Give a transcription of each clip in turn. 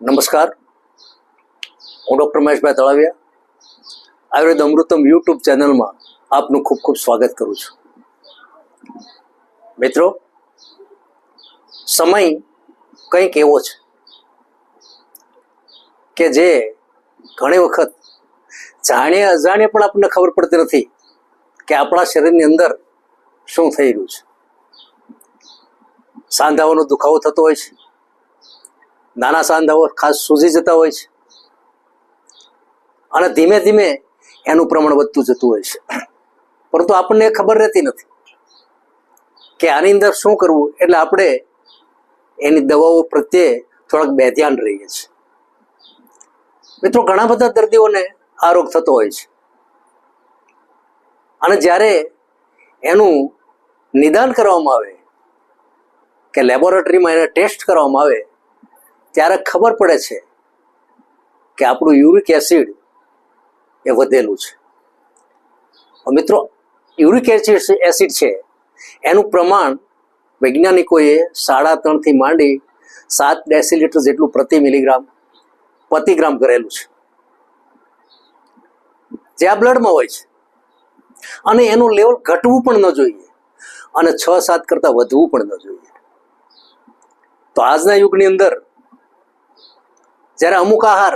નમસ્કાર, હું ડૉક્ટર મહેશભાઈ તળાવિયા આયુર્વેદ અમૃતમ યુટ્યુબ ચેનલમાં આપનું ખૂબ ખૂબ સ્વાગત કરું છું. મિત્રો, સમય કંઈક એવો છે કે જે ઘણી વખત જાણીએ અજાણીએ પણ આપણને ખબર પડતી નથી કે આપણા શરીરની અંદર શું થઈ રહ્યું છે. સાંધાઓનો દુખાવો થતો હોય છે, નાના સાંધાઓ ખાસ સૂજી જતા હોય છે અને ધીમે ધીમે એનું પ્રમાણ વધતું જતું હોય છે, પરંતુ આપણને ખબર રહેતી નથી કે આની અંદર શું કરવું. એટલે આપણે એની દવાઓ પ્રત્યે થોડાક બેધ્યાન રહીએ છીએ. મિત્રો, ઘણા બધા દર્દીઓને આ રોગ થતો હોય છે અને જ્યારે એનું નિદાન કરવામાં આવે કે લેબોરેટરીમાં એને ટેસ્ટ કરવામાં આવે ત્યારે ખબર પડે છે કે આપણું યુરિક એસિડ એ વધેલું છે. મિત્રો, યુરિક એસિડ છે એનું પ્રમાણ વૈજ્ઞાનિકોએ 3.5 થી માંડી 7 ડેસીલીટર જેટલું પ્રતિ મિલીગ્રામ પ્રતિ ગ્રામ કરેલું છે, જે આ બ્લડમાં હોય છે અને એનું લેવલ ઘટવું પણ ન જોઈએ અને 6-7 કરતાં વધવું પણ ન જોઈએ. તો આજના યુગની અંદર જ્યારે અમુક આહાર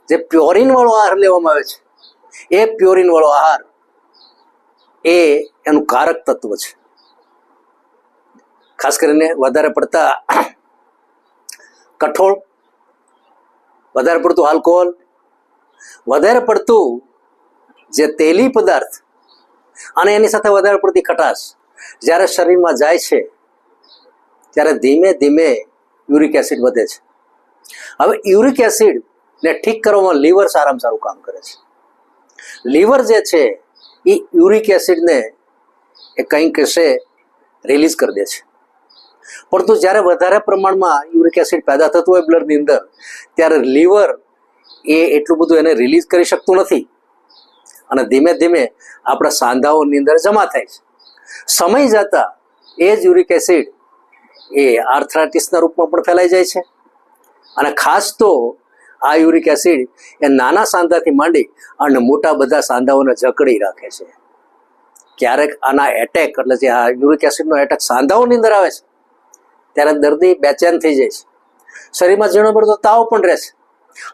જે પ્યોરિન વાળો આહાર લેવામાં આવે છે, એ પ્યોરિન વાળો આહાર એ એનું કારક તત્વ છે. ખાસ કરીને વધારે પડતા કઠોળ, વધારે પડતું આલ્કોહોલ, વધારે પડતું જે તેલી પદાર્થ અને એની સાથે વધારે પડતી ખટાશ જ્યારે શરીરમાં જાય છે ત્યારે ધીમે ધીમે યુરિક એસિડ વધે છે. હવે યુરિક એસિડ ને ઠીક કરવામાં લીવર સારામાં સારું કામ કરે છે. લીવર જે છે એ યુરિક એસિડને એ કંઈક કશે રિલીઝ કરી દે છે, પરંતુ જ્યારે વધારે પ્રમાણમાં યુરિક એસિડ પેદા થતું હોય બ્લડની અંદર ત્યારે લીવર એ એટલું બધું એને રિલીઝ કરી શકતું નથી અને ધીમે ધીમે આપણા સાંધાઓની અંદર જમા થાય છે. સમય જતાં એ જ યુરિક એસિડ એ આર્થરાઇટિસના રૂપમાં પણ ફેલાઈ જાય છે અને ખાસ તો આ યુરિક એસિડ એ નાના સાંધાથી માંડી અને મોટા બધા સાંધાઓને જકડી રાખે છે. ક્યારેક આના એટેક એટલે જે આ યુરિક એસિડનો એટેક સાંધાઓની અંદર આવે છે ત્યારે દર્દી બેચેન થઈ જાય છે, શરીરમાં ઝીણો પડતો તાવ પણ રહે છે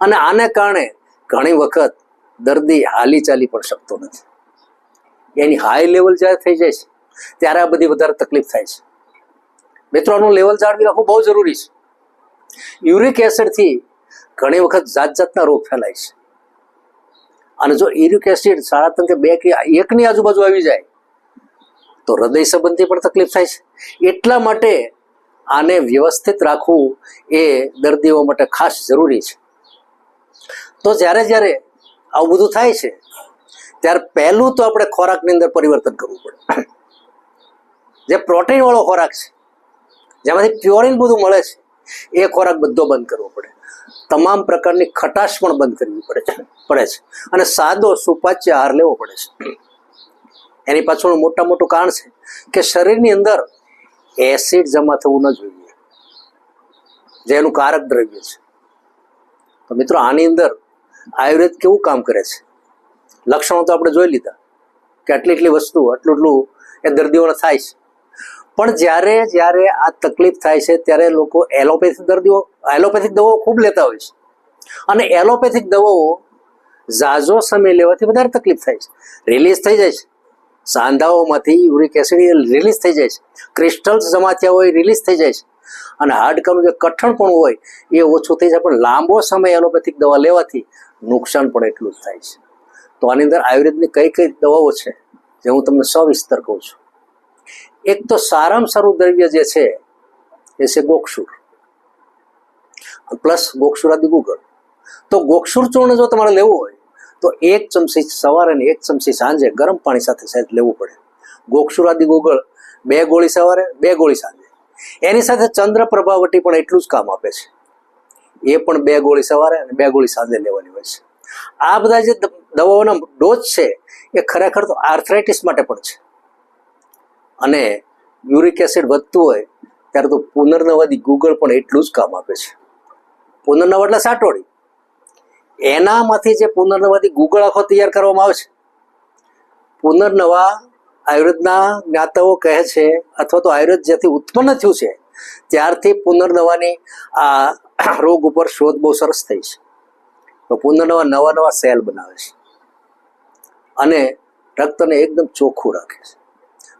અને આને કારણે ઘણી વખત દર્દી હાલી ચાલી પણ શકતો નથી. એની હાઈ લેવલ જ્યારે થઈ જાય છે ત્યારે આ બધી વધારે તકલીફ થાય છે. મિત્રો, આનું લેવલ જાળવી રાખવું બહુ જરૂરી છે. યુરિક એસિડથી ઘણી વખત જાત જાતના રોગ ફેલાય છે અને જો યુરિક એસિડ 3.5 કે 2 કે 1ની આજુબાજુ આવી જાય તો હૃદય સંબંધી પણ તકલીફ થાય છે. એટલા માટે આને વ્યવસ્થિત રાખવું એ દર્દીઓ માટે ખાસ જરૂરી છે. તો જ્યારે જ્યારે આવું બધું થાય છે ત્યારે પહેલું તો આપણે ખોરાકની અંદર પરિવર્તન કરવું પડે. જે પ્રોટીન વાળો ખોરાક છે, જેમાંથી પ્યોરિન બધું મળે છે, એ ખોરાક બધો બંધ કરવો પડે. તમામ પ્રકારની ખટાશ પણ બંધ કરવી પડે છે અને સાદો સુપાચ્ય આહાર લેવો પડે છે. એની પાછળનું મોટું કારણ છે કે શરીરની અંદર એસિડ જમા થવું ન જોઈએ, જે એનું કારક દ્રવ્ય છે. તો મિત્રો, આની અંદર આયુર્વેદ કેવું કામ કરે છે? લક્ષણો તો આપણે જોઈ લીધા કે આટલી વસ્તુ આટલું એ દર્દીઓને થાય છે, પણ જ્યારે જ્યારે આ તકલીફ થાય છે ત્યારે લોકો એલોપેથિક દવાઓ ખૂબ લેતા હોય છે અને એલોપેથિક દવાઓ ઝાઝો સમય લેવાથી વધારે તકલીફ થાય છે. રિલીઝ થઈ જાય છે સાંધાઓમાંથી યુરિક એસિડ રિલીઝ થઈ જાય છે, ક્રિસ્ટલ્સ જમા થયા હોય રિલીઝ થઈ જાય છે અને હાડકાનું જે કઠણપણું હોય એ ઓછું થઈ જાય, પણ લાંબો સમય એલોપેથિક દવા લેવાથી નુકસાન પણ એટલું જ થાય છે. તો આની અંદર આયુર્વેદની કઈ કઈ દવાઓ છે જે હું તમને સવિસ્તર કહું છું. એક તો સારામાં સારું દ્રવ્ય જે છે એ છે ગોક્ષુર પ્લસ ગોક્ષુરાદિ ગુગળ. તો ગોક્ષુર ચૂર્ણ જો તમારે લેવું હોય તો 1 ચમચી સવારે અને 1 ચમચી સાંજે ગરમ પાણી સાથે સહેજ લેવું પડે. ગોક્ષુરાદિ ગુગળ 2 ગોળી સવારે 2 ગોળી સાંજે. એની સાથે ચંદ્રપ્રભાવટી પણ એટલું જ કામ આપે છે, એ પણ 2 ગોળી સવારે અને 2 ગોળી સાંજે લેવાની હોય છે. આ બધા જે દવાઓના ડોઝ છે એ ખરેખર તો આર્થરાઇટિસ માટે પણ છે અને યુરિક એસિડ વધતું હોય ત્યારે તો પુનર્નવાદી ગુગળ પણ એટલું જ કામ આપે છે. પુનર્નવા એટલે સાટોડી, એનામાંથી જે પુનર્નવાથી ગુગળ આખો તૈયાર કરવામાં આવે છે. પુનર્નવા આયુર્વેદના જ્ઞાતાઓ કહે છે, અથવા તો આયુર્વેદ જ્યાંથી ઉત્પન્ન થયું છે ત્યારથી પુનર્નવાની આ રોગ ઉપર શોધ બહુ સરસ થઈ છે. તો પુનર્નવા નવા નવા સેલ બનાવે છે અને રક્તને એકદમ ચોખ્ખું રાખે છે,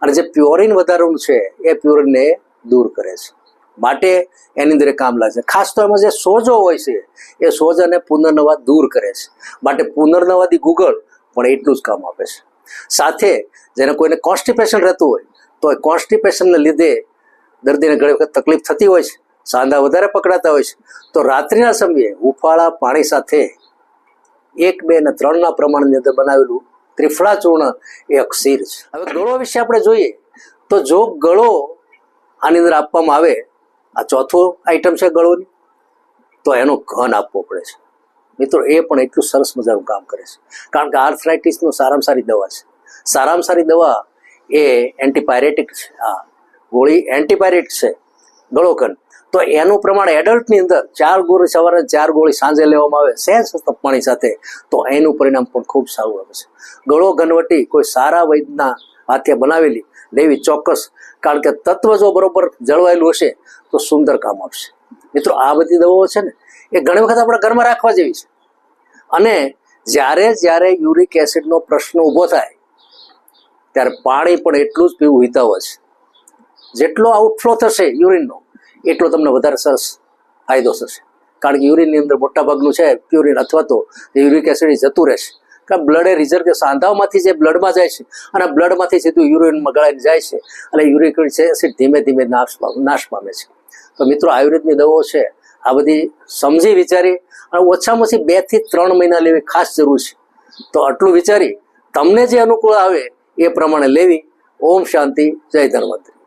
અને જે પ્યોરિન વધારેનું છે એ પ્યોરિનને દૂર કરે છે. માટે એની અંદર કામ લાગે છે. ખાસ તો એમાં જે સોજો હોય છે એ સોજાને પુનર્નવા દૂર કરે છે. માટે પુનર્નવાદી ગુગળ પણ એટલું જ કામ આપે છે. સાથે જેને કોઈને કોન્સ્ટિપેશન રહેતું હોય તો એ કોન્સ્ટિપેશનને લીધે દર્દીને ઘણી વખત તકલીફ થતી હોય છે, સાંધા વધારે પકડાતા હોય છે, તો રાત્રિના સમયે હુંફાળા પાણી સાથે 1, 2 અને 3ના પ્રમાણની અંદર બનાવેલું ત્રિફળા ચૂર્ણ એ અક્ષીર છે. હવે ગળો વિશે આપણે જોઈએ તો જો ગળો આની અંદર આપવામાં આવે, આ ચોથું આઈટમ છે ગળોની, તો એનો ઘન આપવો પડે છે. મિત્રો એ પણ એટલું સરસ મજાનું કામ કરે છે, કારણ કે આર્થરાઇટિસનું સારામાં સારી દવા છે. સારામાં સારી દવા એ એન્ટીપાયરેટિક છે. આ ગોળી એન્ટીપાયરેટિક છે ગળોકન. તો એનું પ્રમાણ એડલ્ટની અંદર 4 ગોળી સવારે 4 ગોળી સાંજે લેવામાં આવે સહેજ પાણી સાથે, તો એનું પરિણામ પણ ખૂબ સારું આવે છે. ગળો ઘનવટી કોઈ સારા વૈદ્યના હાથે બનાવેલી લેવી ચોક્કસ, કારણ કે તત્વ જો બરોબર જળવાયેલું હશે તો સુંદર કામ આપશે. મિત્રો આ બધી દવાઓ છે ને એ ઘણી વખત આપણે ઘરમાં રાખવા જેવી છે. અને જ્યારે જ્યારે યુરિક એસિડનો પ્રશ્ન ઊભો થાય ત્યારે પાણી પણ એટલું જ પીવું હિતાવ છે. જેટલો આઉટફ્લો થશે યુરિનનો એટલો તમને વધારે સરસ ફાયદો થશે, કારણ કે યુરિનની અંદર મોટાભાગનું છે પ્યુરિન અથવા તો યુરિક એસિડ જતું રહેશે. કારણ બ્લડ એ રિઝર્વ કે સાંધાઓમાંથી જે બ્લડમાં જાય છે અને બ્લડમાંથી સીધું યુરિનમાં ગળાઈને જાય છે, એટલે યુરિક એસિડ ધીમે ધીમે નાશ પામે છે. તો મિત્રો આયુર્વેદની દવાઓ છે આ બધી સમજી વિચારી અને ઓછામાં ઓછી 2 થી 3 મહિના લેવી ખાસ જરૂર છે. તો આટલું વિચારી તમને જે અનુકૂળ આવે એ પ્રમાણે લેવી. ઓમ શાંતિ, જય ધન્વંતરી.